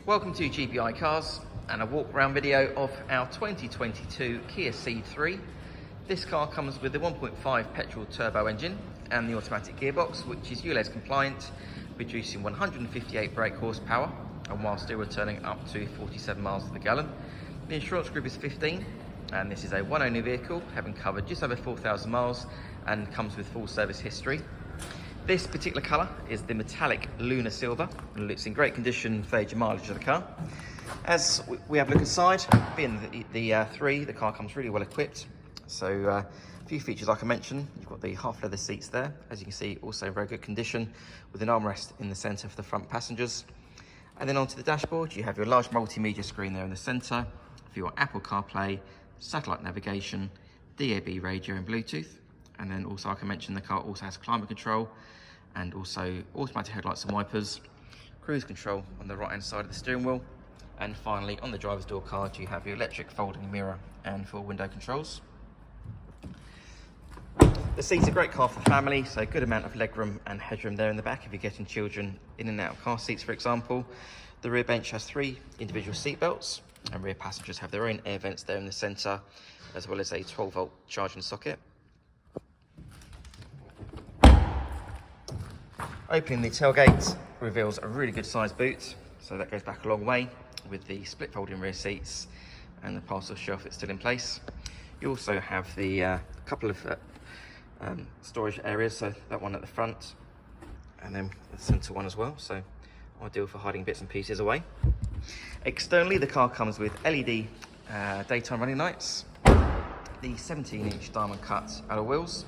Welcome to GPI Cars and a walk around video of our 2022 Kia Ceed 3. This car comes with the 1.5 petrol turbo engine and the automatic gearbox, which is Ulez compliant, producing 158 brake horsepower and while still returning up to 47 miles to the gallon. The insurance group is 15 and this is a one-owner vehicle, having covered just over 4,000 miles and comes with full service history. This particular colour is the Metallic Lunar Silver, and it's in great condition for age and mileage of the car. As we have a look inside, being the 3, the car comes really well equipped. So a few features like I mentioned, you've got the half leather seats there, as you can see also in very good condition, with an armrest in the centre for the front passengers. And then onto the dashboard, you have your large multimedia screen there in the centre for your Apple Carplay, satellite navigation, DAB radio and Bluetooth. And then also, like I mentioned, the car also has climate control and also automatic headlights and wipers, cruise control on the right hand side of the steering wheel. And finally, on the driver's door card, you have your electric folding mirror and 4 window controls. The seat's a great car for family, so a good amount of legroom and headroom there in the back if you're getting children in and out of car seats, for example. The rear bench has 3 individual seat belts, and rear passengers have their own air vents there in the centre, as well as a 12-volt charging socket. Opening the tailgate reveals a really good sized boot, so that goes back a long way with the split folding rear seats and the parcel shelf that's still in place. You also have the couple of storage areas, so that one at the front and then the centre one as well, so ideal for hiding bits and pieces away. Externally, the car comes with LED daytime running lights, the 17-inch diamond cut alloy wheels,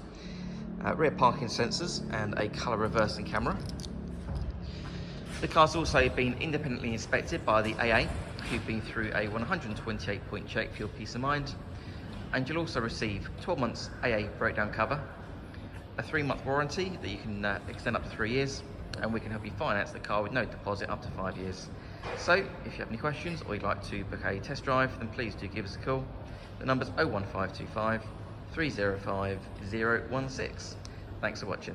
rear parking sensors and a colour reversing camera. The car's also been independently inspected by the AA, who've been through a 128-point check for your peace of mind, and you'll also receive 12 months AA breakdown cover, a 3-month warranty that you can extend up to 3 years, and we can help you finance the car with no deposit up to 5 years. So if you have any questions or you'd like to book a test drive, then please do give us a call. The number's 01525 305 016. Thanks for watching.